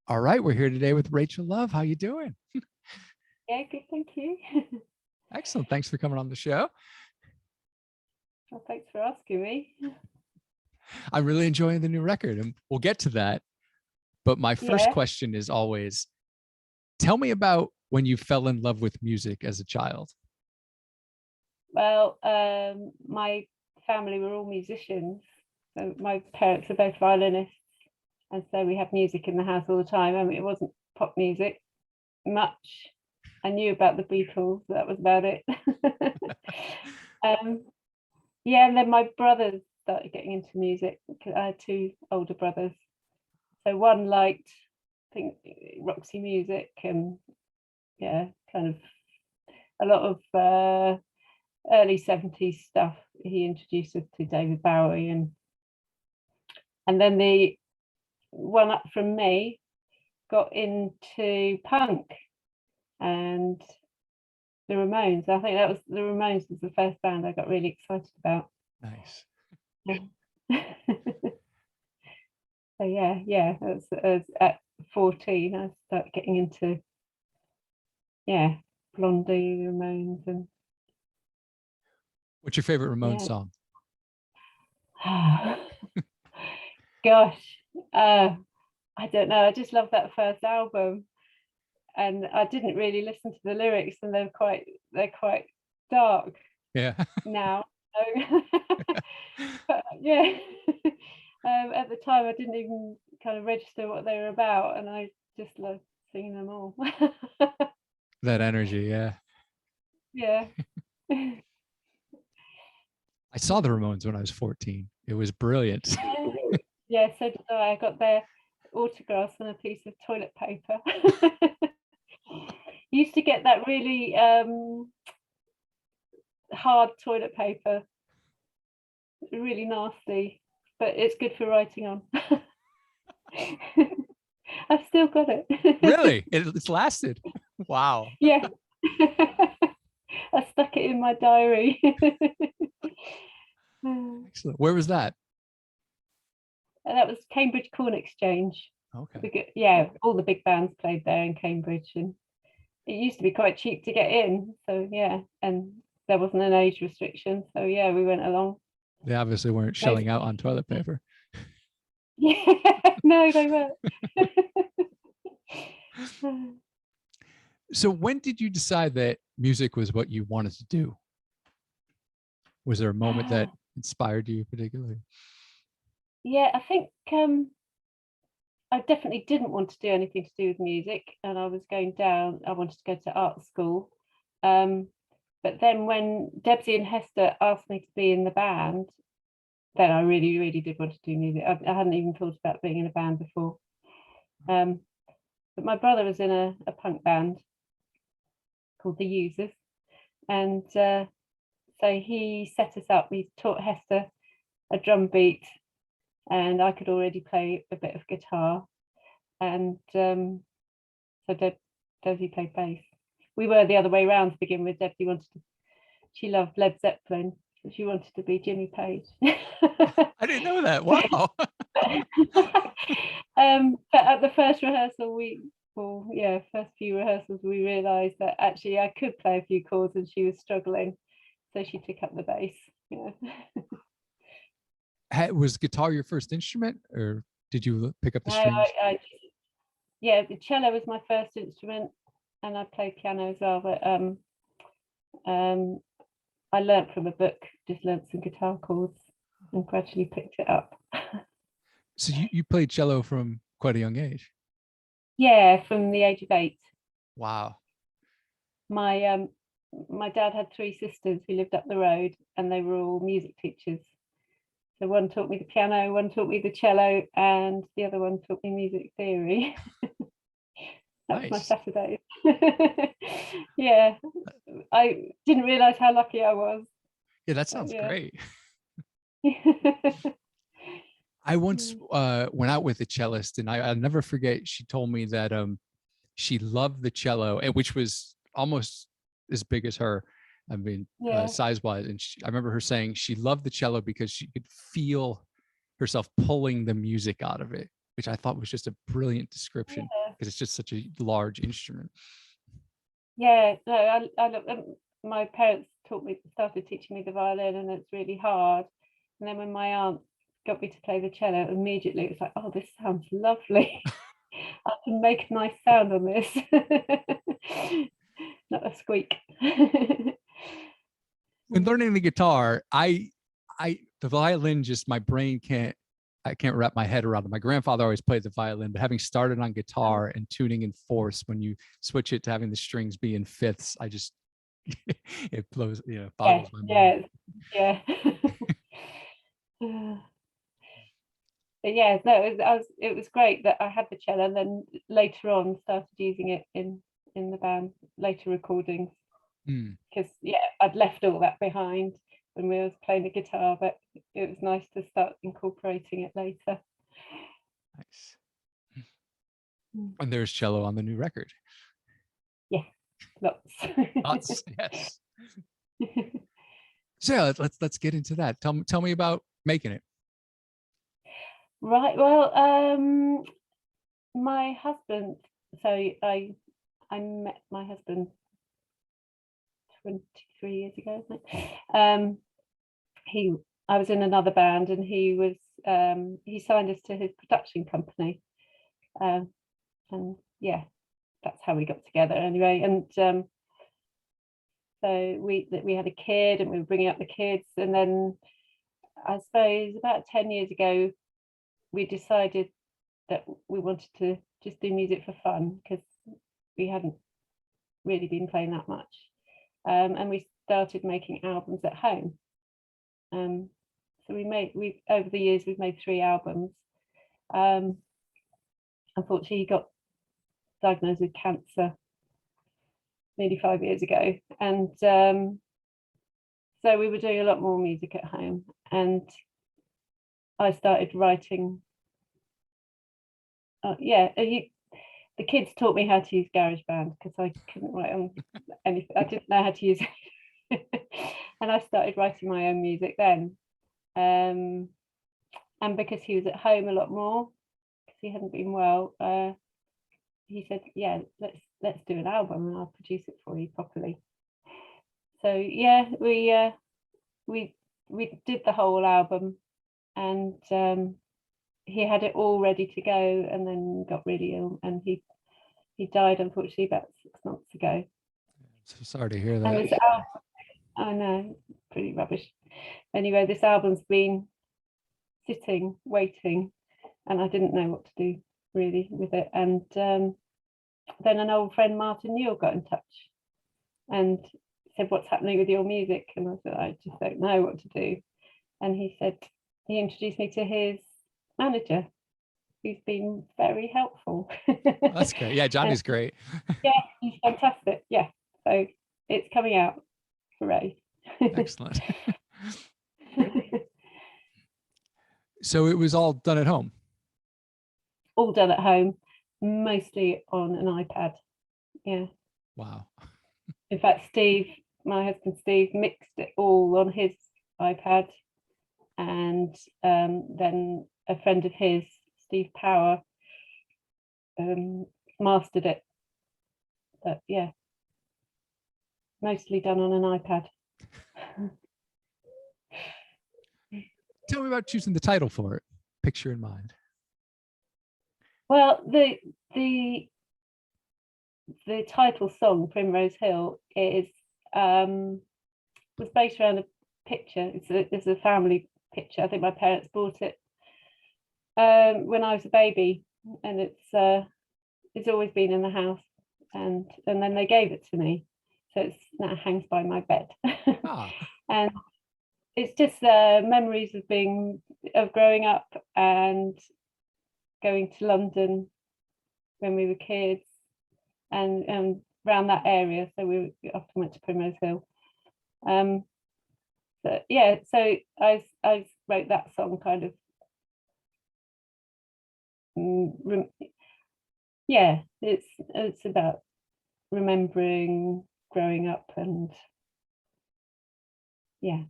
All right, we're here today with Rachel Love. How you doing? Yeah, good, thank you. Excellent. Thanks for coming on the show. Well, thanks for asking me. I'm really enjoying the new record, and we'll get to that. But my first Yeah, question is always, tell me about when you fell in love with music as a child. well, my family were all musicians. So my parents are both violinists, and so we had music in the house all the time. I mean, it wasn't pop music much. I knew about the Beatles, that was about it. um, yeah, and then my brothers started getting into music. I had two older brothers. So one liked, I think, Roxy music and yeah, kind of a lot of early 70s stuff. He introduced us to David Bowie, and then the one up from me got into punk and the Ramones. I think that was the Ramones was the first band I got really excited about. Nice. So yeah, that's at 14 I started getting into Blondie, Ramones, and What's your favorite Ramone yeah. song? Gosh, I don't know. I just love that first album, and I didn't really listen to the lyrics, and they're quite dark Yeah. now. So, but yeah, at the time I didn't even kind of register what they were about, and I just loved singing them all. That energy. Yeah. Yeah. I saw the Ramones when I was 14. It was brilliant. Yeah, so did I. I got their autographs on a piece of toilet paper. Used to get that really hard toilet paper, really nasty, but it's good for writing on. I've still got it. Really? It's lasted. Wow. Yeah. I stuck it in my diary. And Excellent. Where was that? that was Cambridge Corn Exchange. Okay. Yeah, all the big bands played there in Cambridge, and it used to be quite cheap to get in. So yeah, and there wasn't an age restriction. So yeah, we went along. They obviously weren't shelling out on toilet paper. Yeah, no, they weren't. So when did you decide that music was what you wanted to do? Was there a moment that inspired you particularly? Yeah, I think I definitely didn't want to do anything to do with music, and I was going down. I wanted to go to art school, but then when Debsy and Hester asked me to be in the band, then I really, really did want to do music. I hadn't even thought about being in a band before. But my brother was in a punk band called The Users, and so he set us up. He taught Hester a drum beat, and I could already play a bit of guitar, and so Desi played bass. We were the other way around to begin with. She loved Led Zeppelin. She wanted to be Jimmy Page. I didn't know that. Wow. But at the first rehearsal, first few rehearsals, we realised that actually I could play a few chords, and she was struggling, so she took up the bass. Yeah. Was guitar your first instrument, or did you pick up the No, strings? the cello was my first instrument, and I played piano as well. But I learnt from a book, just learnt some guitar chords, and gradually picked it up. So you played cello from quite a young age. Yeah, from the age of 8. Wow. My dad had 3 sisters who lived up the road, and they were all music teachers. So one taught me the piano, one taught me the cello, and the other one taught me music theory. That was my Nice. Saturday. Yeah, I didn't realize how lucky I was. Yeah, that sounds Yeah. great. I once went out with a cellist, and I'll never forget. She told me that she loved the cello, which was almost as big as her. I mean, Yeah. size wise. And I remember her saying she loved the cello because she could feel herself pulling the music out of it. which I thought was just a brilliant description because it's just such a large instrument. Yeah, no, I love my parents started teaching me the violin, and it's really hard. And then when my aunt got me to play the cello, immediately it was like, oh, this sounds lovely. I can make a nice sound on this. Not a squeak. When learning the guitar, the violin, just my brain I can't wrap my head around it. My grandfather always played the violin, but having started on guitar and tuning in fourths, when you switch it to having the strings be in fifths, I just it blows, boggles my mind. Yeah. But yeah, no, it was great that I had the cello, and then later on started using it in the band, later recordings. Because I'd left all that behind when we was playing the guitar, but it was nice to start incorporating it later. Nice. And there's cello on the new record. Yeah, lots. Lots, yes. So yeah, let's get into that. Tell me about making it. Right. Well, my husband. So I met my husband 23 years ago. I was in another band, and he signed us to his production company, and yeah, that's how we got together anyway. And so we had a kid, and we were bringing up the kids, and then I suppose about 10 years ago we decided that we wanted to just do music for fun, because we hadn't really been playing that much, and we started making albums at home. So over the years we've made 3 albums. Unfortunately, he got diagnosed with cancer nearly 5 years ago, and so we were doing a lot more music at home, and I started writing. The kids taught me how to use GarageBand, because I couldn't write on anything. I didn't know how to use it. And I started writing my own music then. And because he was at home a lot more, because he hadn't been well, he said, yeah, let's do an album, and I'll produce it for you properly. So yeah, we did the whole album, and he had it all ready to go, and then got really ill, and he died, unfortunately, about 6 months ago. So sorry to hear that. And this album, I know, pretty rubbish. Anyway, this album's been sitting, waiting, and I didn't know what to do really with it. And then an old friend, Martin Newell, got in touch and said, what's happening with your music? And I said, I just don't know what to do. And he introduced me to his manager, who's been very helpful. That's great. Yeah, Johnny's great. Yeah, he's fantastic. Yeah, so it's coming out. Hooray. Excellent. So it was all done at home? All done at home, mostly on an iPad. Yeah. Wow. In fact, my husband Steve, mixed it all on his iPad, and then a friend of his, Steve Power, mastered it. But yeah, mostly done on an iPad. Tell me about choosing the title for it. Picture in Mind. Well, the title song, Primrose Hill, was based around a picture. It's a family picture. I think my parents bought it when I was a baby, and it's always been in the house, and then they gave it to me, so it now hangs by my bed. And it's just memories of growing up and going to London when we were kids, and around that area. So we often went to Primrose Hill. But yeah, so I wrote that song kind of. Yeah, it's about remembering growing up, and yeah,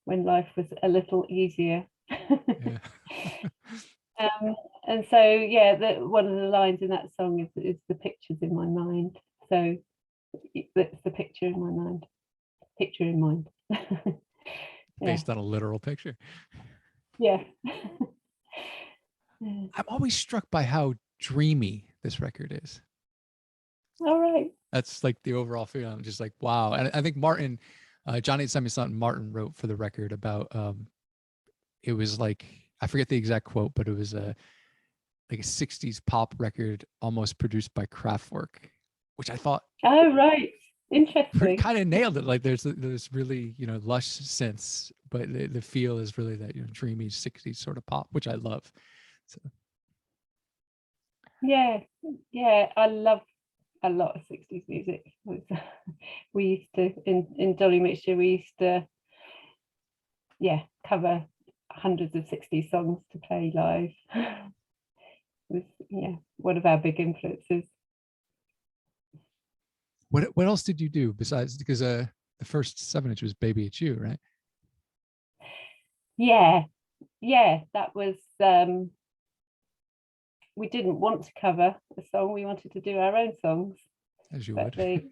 when life was a little easier. Yeah. And so yeah, one of the lines in that song is the pictures in my mind. So that's the picture in my mind. Picture in mind. Based on a literal picture. Yeah. I'm always struck by how dreamy this record is. All right. That's like the overall feeling. I'm just like, wow. And I think Martin, Johnny Sent Me Something, Martin wrote for the record about, it was like, I forget the exact quote, but it was like a 60s pop record almost produced by Kraftwerk, which I thought Oh, right. Interesting. kind of nailed it. Like there's really, lush synths, but the feel is really that, dreamy 60s sort of pop, which I love. So. Yeah. Yeah. I love a lot of 60s music. We used to, in Dolly Mixture, we used to, cover hundreds of 60s songs to play live. It was, one of our big influences. What else did you do besides, because the first 7-inch was Baby It's You, right? Yeah, that was we didn't want to cover a song, we wanted to do our own songs, As you but would.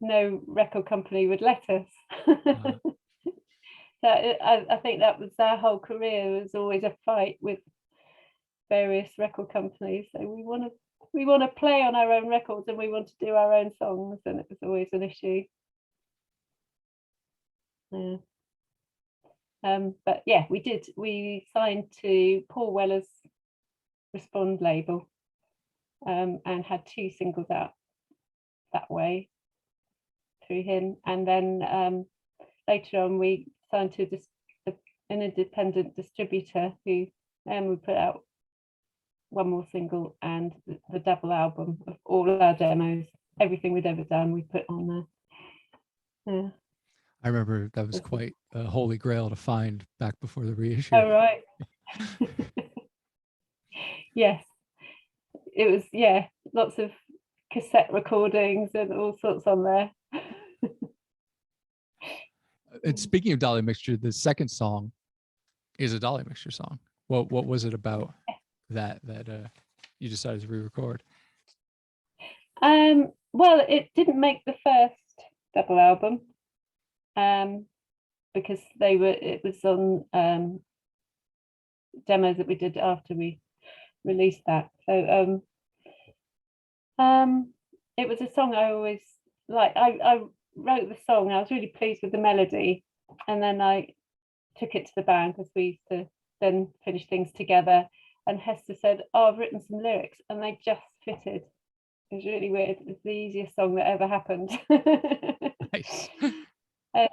no record company would let us. So I think that was our whole career, was always a fight with various record companies. So we want to play on our own records and we want to do our own songs, and it was always an issue. Yeah. But yeah, we signed to Paul Weller's Respond label, and had 2 singles out that way through him, and then later on we signed to an independent distributor who we put out one more single and the double album of all our demos, everything we'd ever done we put on there. Yeah. I remember that was quite a holy grail to find back before the reissue. Oh, right. Yes, it was, lots of cassette recordings and all sorts on there. And speaking of Dolly Mixture, the second song is a Dolly Mixture song. What was it about that you decided to re-record? Well, it didn't make the first double album, because it was on demos that we did after we released that. So it was a song I always liked. I wrote the song, I was really pleased with the melody, and then I took it to the band because we used to then finish things together, and Hester said, "Oh, I've written some lyrics," and they just fitted. It was really weird. It was the easiest song that ever happened. Nice. And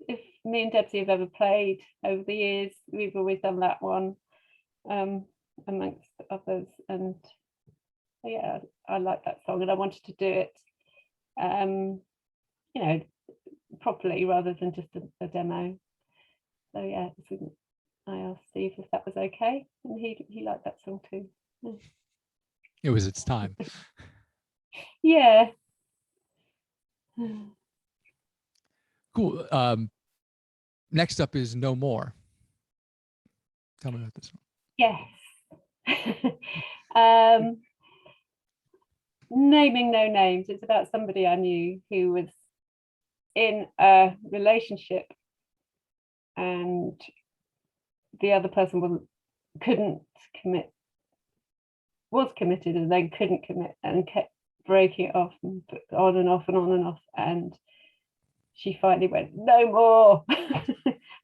if me and Debsy have ever played over the years, we've always done that one, amongst others. And yeah, I like that song, and I wanted to do it, properly rather than just a demo. So yeah, I asked Steve if that was okay, and he liked that song too. It was its time. Yeah. Cool. Next up is No More. Tell me about this one. Yes. Naming no names. It's about somebody I knew who was in a relationship, and the other person was committed and then couldn't commit and kept breaking it off and on and off and on and off, and she finally went, "No more."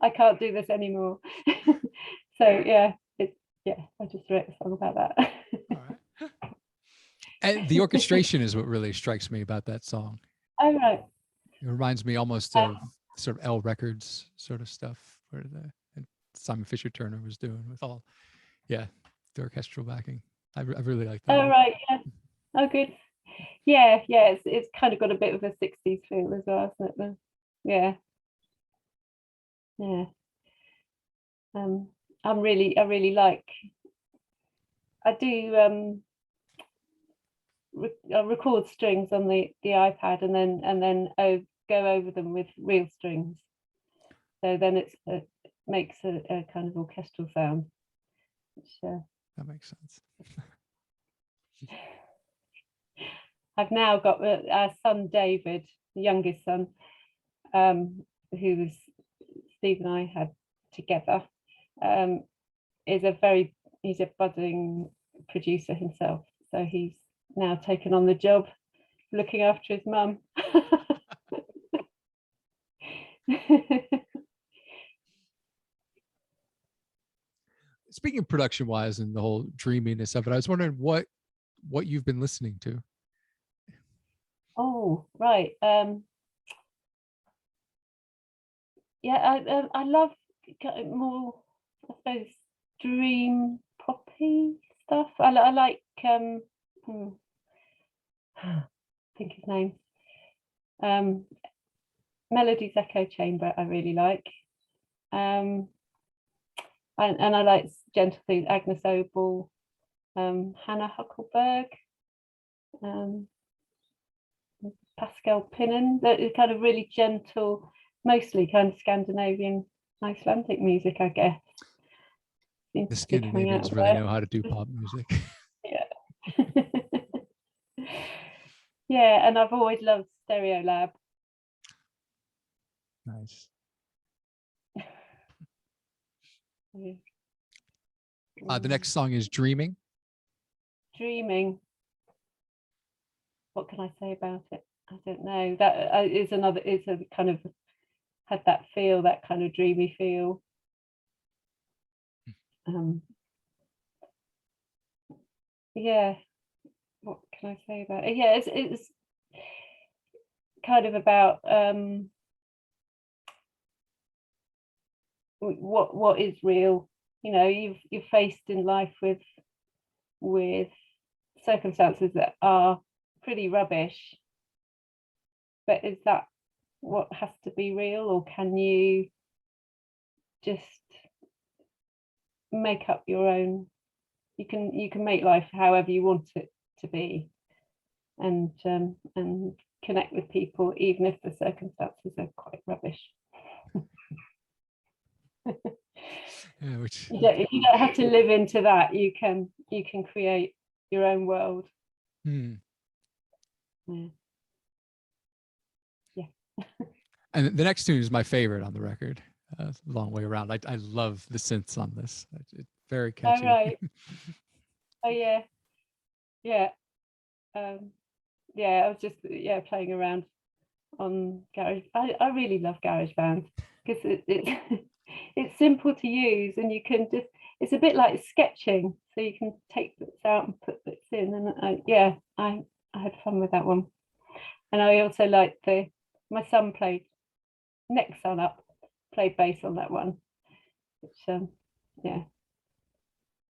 I can't do this anymore. So I just wrote a song about that. All right. And the orchestration is what really strikes me about that song. Oh, right. It reminds me almost of sort of L Records sort of stuff, where Simon Fisher Turner was doing with all, the orchestral backing. I really like that. Oh, right. Yeah. Oh, good. Yeah. It's kind of got a bit of a 60s feel as well, isn't it? Yeah. I really like. I do record strings on the iPad and then go over them with real strings. So then it makes a kind of orchestral sound. Which, that makes sense. I've now got our son David, the youngest son, who Steve and I had together. He's a budding producer himself, so he's now taken on the job looking after his mum. Speaking of production wise and the whole dreaminess of it, I was wondering what you've been listening to. Oh, right. Yeah, I love more, I suppose, dream poppy stuff. I like think his name. Melody's Echo Chamber I really like. And I like gentle things, Agnes Obel, Hannah Huckelberg, Pascal Pinnen. That is kind of really gentle, mostly kind of Scandinavian, Icelandic music, I guess. The Scandinavians really know how to do pop music. Yeah. Yeah, and I've always loved Stereolab. Nice. The next song is Dreaming. Dreaming. What can I say about it? I don't know. That is another. It's a kind of had that feel, that kind of dreamy feel. Yeah. What can I say about it? Yeah, it's kind of about what is real. You know, you're faced in life with circumstances that are pretty rubbish, but is that what has to be real, or can you just make up your own? You can make life however you want it to be, and connect with people even if the circumstances are quite rubbish. Yeah, which you don't have to live into that. You can create your own world. Yeah. And the next tune is my favorite on the record. Long Way Around. I love the synths on this. It's very catchy. Oh, right. Oh yeah. Yeah. Yeah, I was just playing around on Garage. I really love GarageBand because it's simple to use, and you can just, it's a bit like sketching, so you can take bits out and put bits in, and I had fun with that one. And I also like my son played, next son up, played bass on that one, which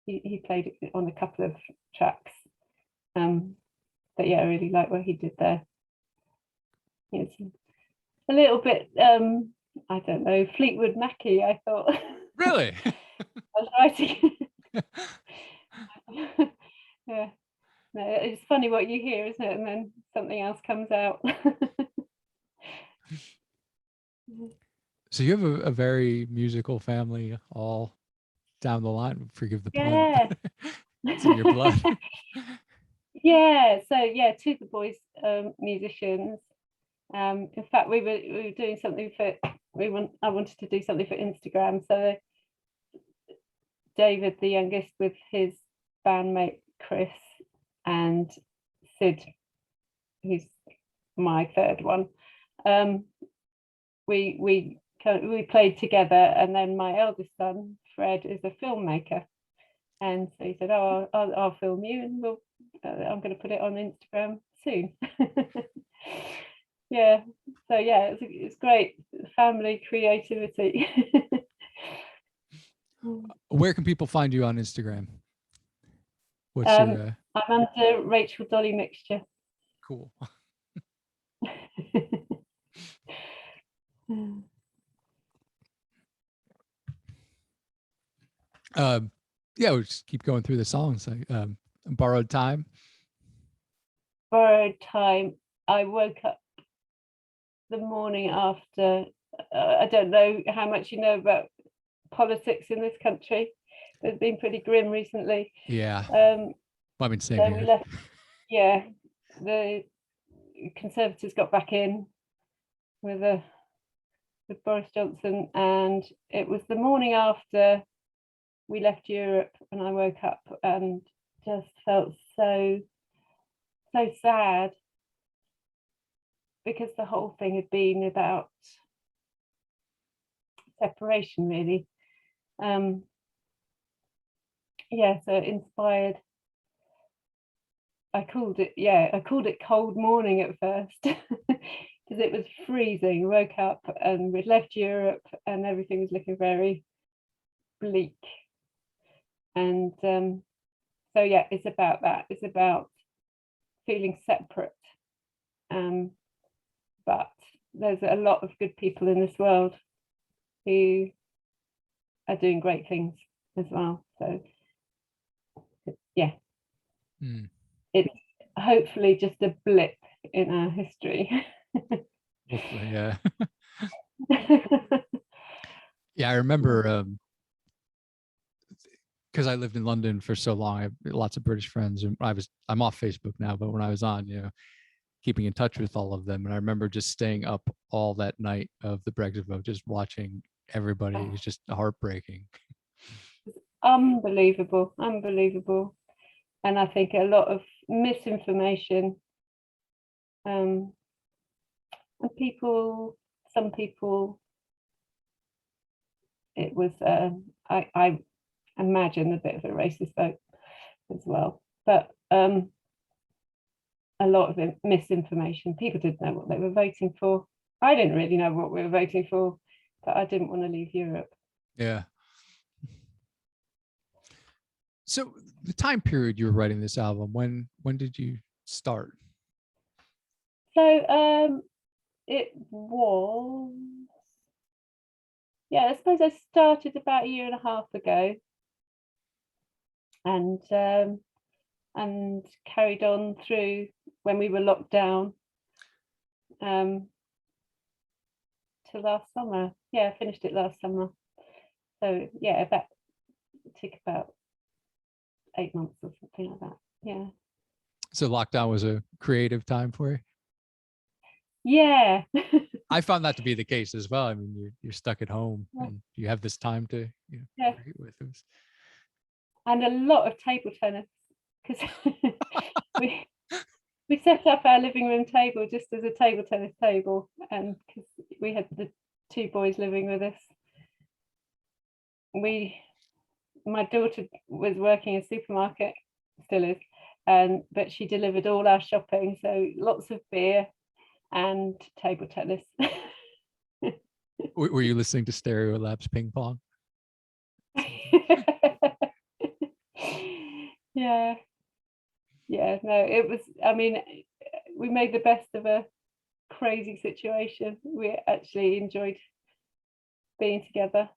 he played it on a couple of tracks, but yeah, I really like what he did there. It's a little bit I don't know, Fleetwood Mackie, I thought. Really? I was writing. Yeah, no, it's funny what you hear, isn't it? And then something else comes out. So you have a very musical family all down the line. Forgive the pun. Yeah. It's in your blood. Yeah, so yeah, two of the boys musicians. In fact, we were doing something I wanted to do something for Instagram. So David, the youngest, with his bandmate Chris, and Sid, who's my third one, we played together. And then my eldest son Fred is a filmmaker, and so he said, "Oh, I'll film you, and I'm going to put it on Instagram soon." Yeah, so yeah, it's great family creativity. Where can people find you on Instagram? What's your I'm under Rachel Dolly Mixture. Cool. Yeah, we'll just keep going through the songs. Borrowed Time. Borrowed Time. I woke up the morning after I don't know how much you know about politics in this country. It's been pretty grim recently. Yeah. I've been saying So we left. Yeah, the Conservatives got back in with Boris Johnson, and it was the morning after we left Europe, and I woke up and just felt so sad, because the whole thing had been about separation, really. Yeah, so it inspired. I called it cold morning at first, because it was freezing. Woke up and we'd left Europe and everything was looking very bleak. And so yeah, it's about that. It's about feeling separate. But there's a lot of good people in this world who are doing great things as well. So yeah, it's hopefully just a blip in our history. Hopefully, yeah. Yeah, I remember because I lived in London for so long. I have lots of British friends, and I'm off Facebook now, but when I was on, keeping in touch with all of them. And I remember just staying up all that night of the Brexit vote, just watching everybody. It was just heartbreaking. Unbelievable. And I think a lot of misinformation. And some people, it was, I imagine, a bit of a racist vote as well. But a lot of misinformation. People didn't know what they were voting for. I didn't really know what we were voting for, but I didn't want to leave Europe. Yeah. So the time period you were writing this album, when did you start? So it was, yeah, I suppose I started about a year and a half ago, and carried on through when we were locked down till last summer. Yeah, I finished it last summer. So yeah, it took about 8 months or something like that. Yeah. So lockdown was a creative time for you? Yeah. I found that to be the case as well. I mean, you're stuck at home and you have this time to create with it. And a lot of table tennis, because we set up our living room table just as a table tennis table, and because we had the 2 boys living with us. My daughter was working in a supermarket, still is, but she delivered all our shopping, so lots of beer and table tennis. Were you listening to Stereolab's Ping Pong? Yeah, no, it was, I mean, we made the best of a crazy situation. We actually enjoyed being together.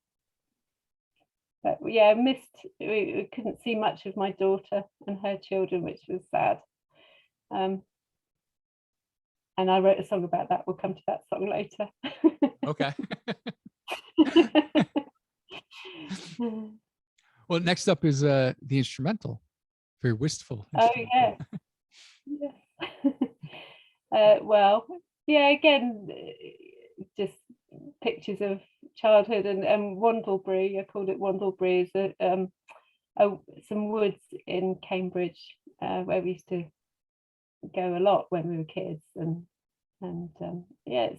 But yeah, we couldn't see much of my daughter and her children, which was sad. And I wrote a song about that. We'll come to that song later. Okay. Well, next up is the instrumental, very wistful. Oh yeah. Well, yeah, again, just pictures of childhood and Wandlebury. I called it Wandlebury. Is some woods in Cambridge where we used to go a lot when we were kids, and yeah,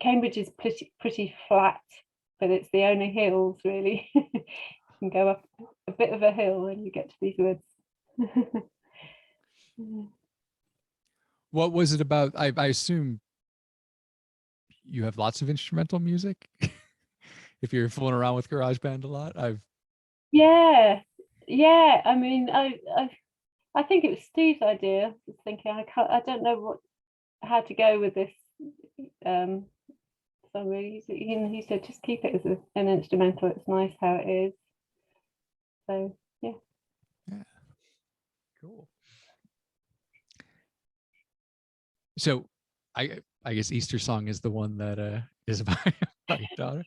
Cambridge is pretty flat, but it's the only hills really. You can go up a bit of a hill and you get to these woods. What was it about? I assume you have lots of instrumental music. If you're fooling around with GarageBand a lot, Yeah. I mean, I think it was Steve's idea. I was thinking, I don't know how to go with this song. Really, he said just keep it as an instrumental. It's nice how it is. So yeah. Cool. So I guess Easter Song is the one that Is my daughter.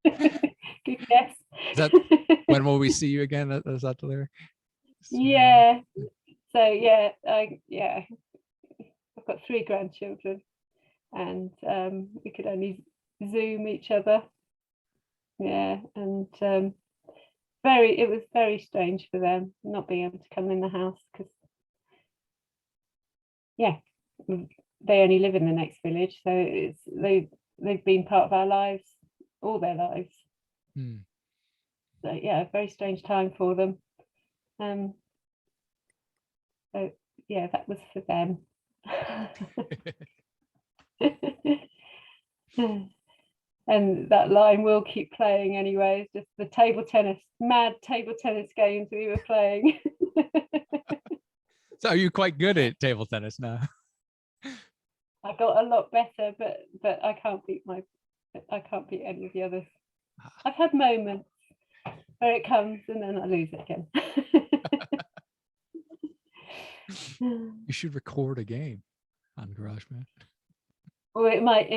Good guess. That when will we see you again? Is that the lyric? Yeah. So yeah, I've got 3 grandchildren, and we could only Zoom each other. Yeah, and it was very strange for them not being able to come in the house, because they only live in the next village, so they've been part of our lives all their lives. So yeah, a very strange time for them. So yeah, that was for them. And that line will keep playing anyway. It's just the mad table tennis games we were playing. So are you quite good at table tennis now? I got a lot better, but I can't beat any of the others. I've had moments where it comes and then I lose it again. You should record a game on GarageBand. Or it might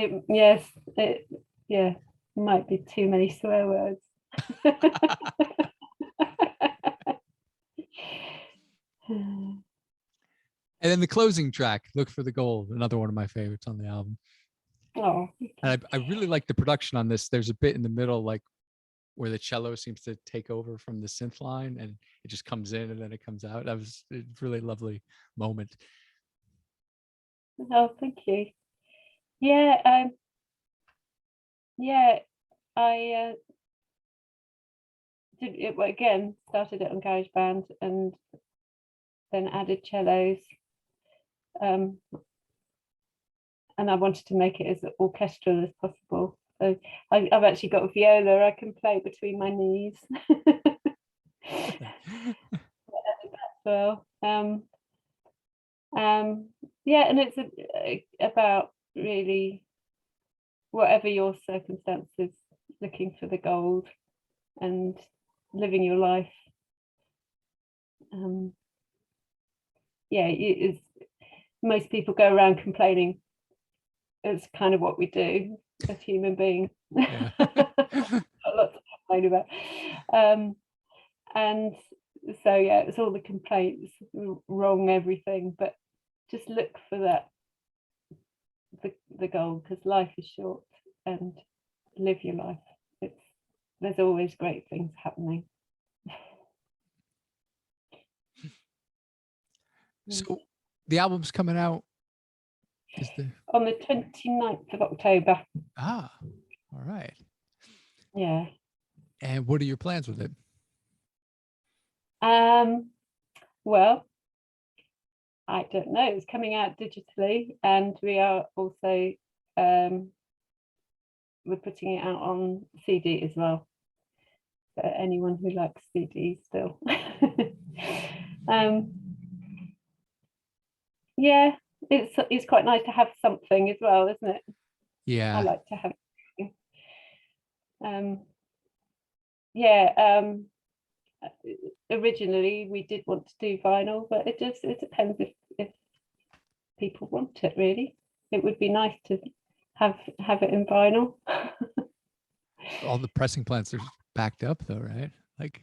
might be too many swear words. And then the closing track, Look for the Gold, another one of my favorites on the album. Oh. And I really like the production on this. There's a bit in the middle, like where the cello seems to take over from the synth line, and it just comes in and then it comes out. That was a really lovely moment. Oh, thank you. Yeah, I did it again. Started it on GarageBand and then added cellos. And I wanted to make it as orchestral as possible. So I've actually got a viola I can play between my knees. Well, yeah, and it's about really whatever your circumstances, looking for the gold and living your life. Most people go around complaining. It's kind of what we do as human beings. Yeah. A lot to complain about. And so yeah, it's all the complaints, wrong everything, but just look for that, the goal, because life is short, and live your life. There's always great things happening. So the album's coming out on the 29th of October. All right. Yeah. And what are your plans with it? Well, I don't know. It's coming out digitally, and we are also we're putting it out on CD as well, for anyone who likes CDs still. Yeah, it's quite nice to have something as well, isn't it? Yeah, I like to have originally we did want to do vinyl, but it depends if people want it. Really, it would be nice to have it in vinyl. All the pressing plants are backed up though, right? Like,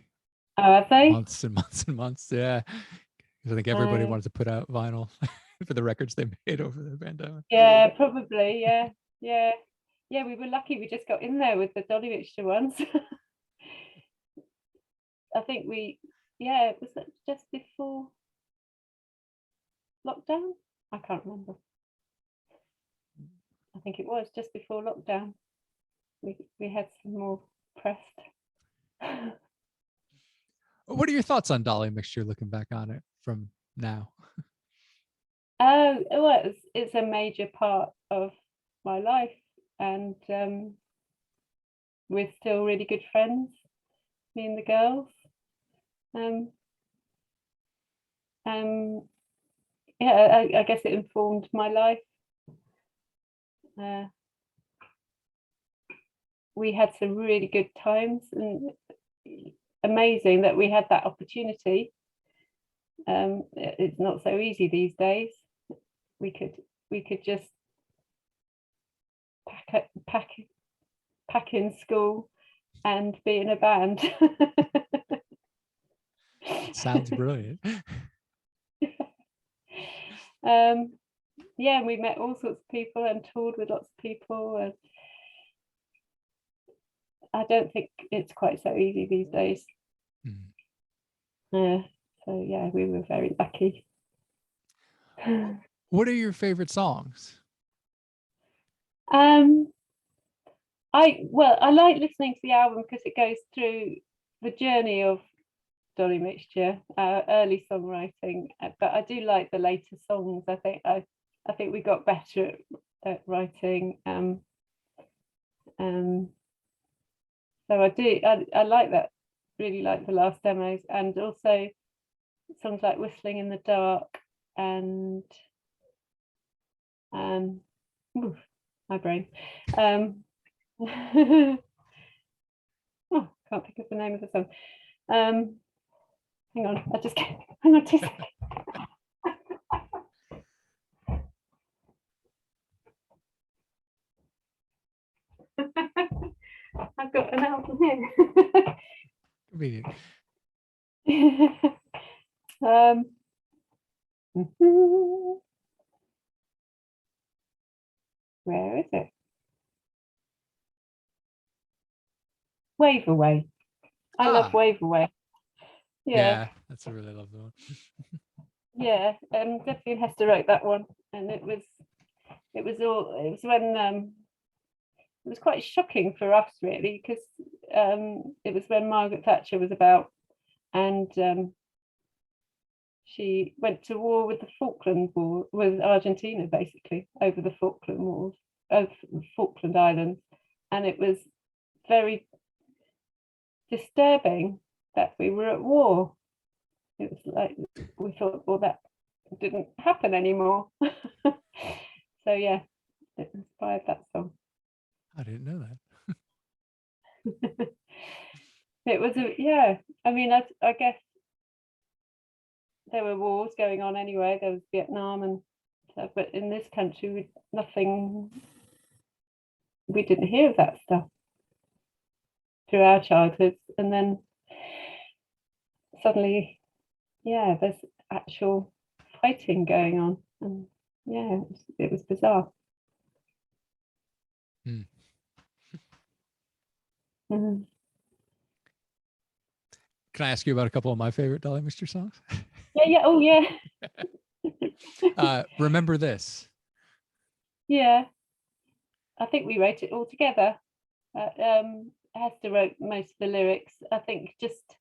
are they? Months and months and months. Yeah, because I think everybody wanted to put out vinyl for the records they made over the pandemic. Yeah, probably. Yeah. We were lucky. We just got in there with the Dolly Mixture ones. I think it was just before lockdown. I can't remember. I think it was just before lockdown. We had some more pressed. What are your thoughts on Dolly Mixture, looking back on it from now? Well, it's a major part of my life, and we're still really good friends, me and the girls. I guess it informed my life. We had some really good times, and amazing that we had that opportunity. It's not so easy these days. We could just pack packing school and be in a band. Sounds brilliant. Yeah, we met all sorts of people and toured with lots of people, and I don't think it's quite so easy these days. So yeah, we were very lucky. What are your favorite songs? I like listening to the album because it goes through the journey of Dolly Mixture, early songwriting, but I do like the later songs. I think we got better at writing. So I like that. Really like the last demos, and also songs like Whistling in the Dark and my brain. Can't think of the name of the song. Hang on, hang on 2 seconds. I've got an album here. Convenient. Where is it? Wave Away. I love Wave Away. Yeah, that's a really lovely one. Yeah, Debbie and Hester wrote that one, and it was when it was quite shocking for us, really, because it was when Margaret Thatcher was about, and she went to war with the Falkland War, with Argentina, basically, over the Falkland Wars, of Falkland Islands, and it was very disturbing that we were at war. It was like we thought, well, that didn't happen anymore. So yeah, it inspired that song. I didn't know that. It was I mean, I guess there were wars going on anyway. There was Vietnam and stuff, but in this country, we didn't hear of that stuff through our childhoods, and then suddenly, there's actual fighting going on, and it was bizarre. Can I ask you about a couple of my favorite Dolly Mixture songs? Yeah. Oh, yeah. Remember This. Yeah. I think we wrote it all together. Hester wrote most of the lyrics. I think just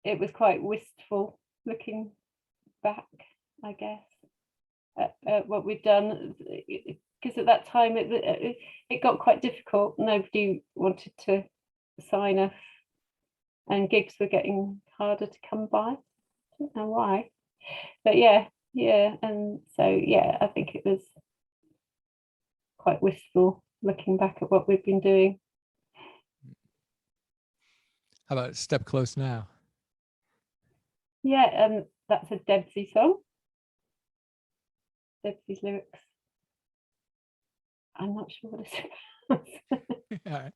it was quite wistful looking back, I guess, at what we'd done. Because at that time it got quite difficult. Nobody wanted to sign us, and gigs were getting harder to come by. I don't know why, but and so I think it was quite wistful looking back at what we've been doing. How about Step Close Now? Yeah, that's a Debsy song. Debsy's lyrics. I'm not sure what it's about.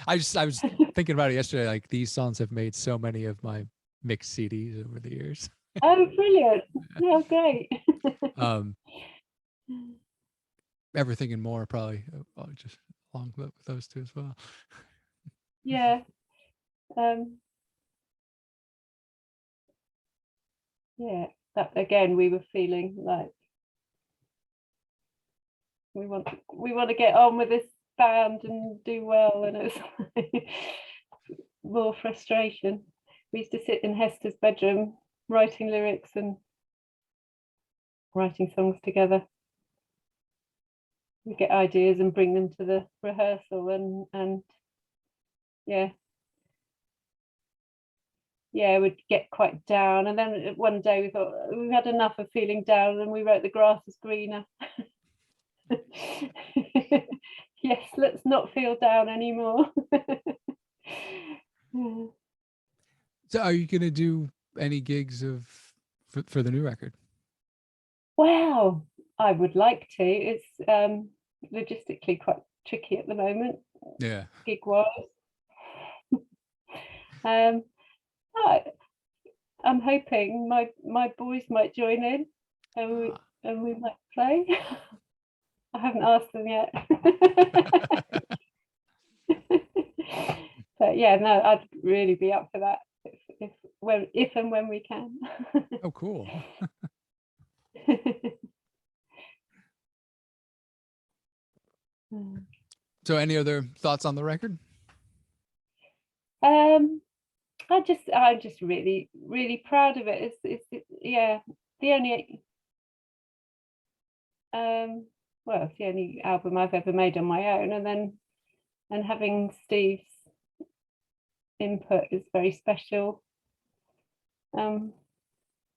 I was thinking about it yesterday. Like, these songs have made so many of my mixed CDs over the years. Oh, brilliant! Oh, great. Everything and More, probably just along with those two as well. Yeah. That again, we were feeling like we want to get on with this band and do well, and it's like more frustration. We used to sit in Hester's bedroom writing lyrics and writing songs together. We get ideas and bring them to the rehearsal, and we'd get quite down, and then one day we thought we had enough of feeling down, and we wrote The Grass Is Greener. Yes, let's not feel down anymore. So are you going to do any gigs for the new record? Well, I would like to. It's logistically quite tricky at the moment, Yeah. gig wise. I'm hoping my boys might join in, and we might play. I haven't asked them yet. But yeah, no, I'd really be up for that if and when we can. Oh, cool. So any other thoughts on the record? I'm just really, really proud of it. Yeah, the only well, it's the only album I've ever made on my own, and having Steve's input is very special. So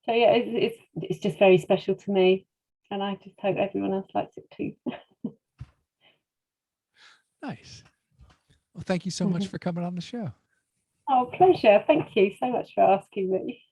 yeah, it's just very special to me, and I just hope everyone else likes it too. Nice. Well, thank you so much for coming on the show. Oh, pleasure. Thank you so much for asking me.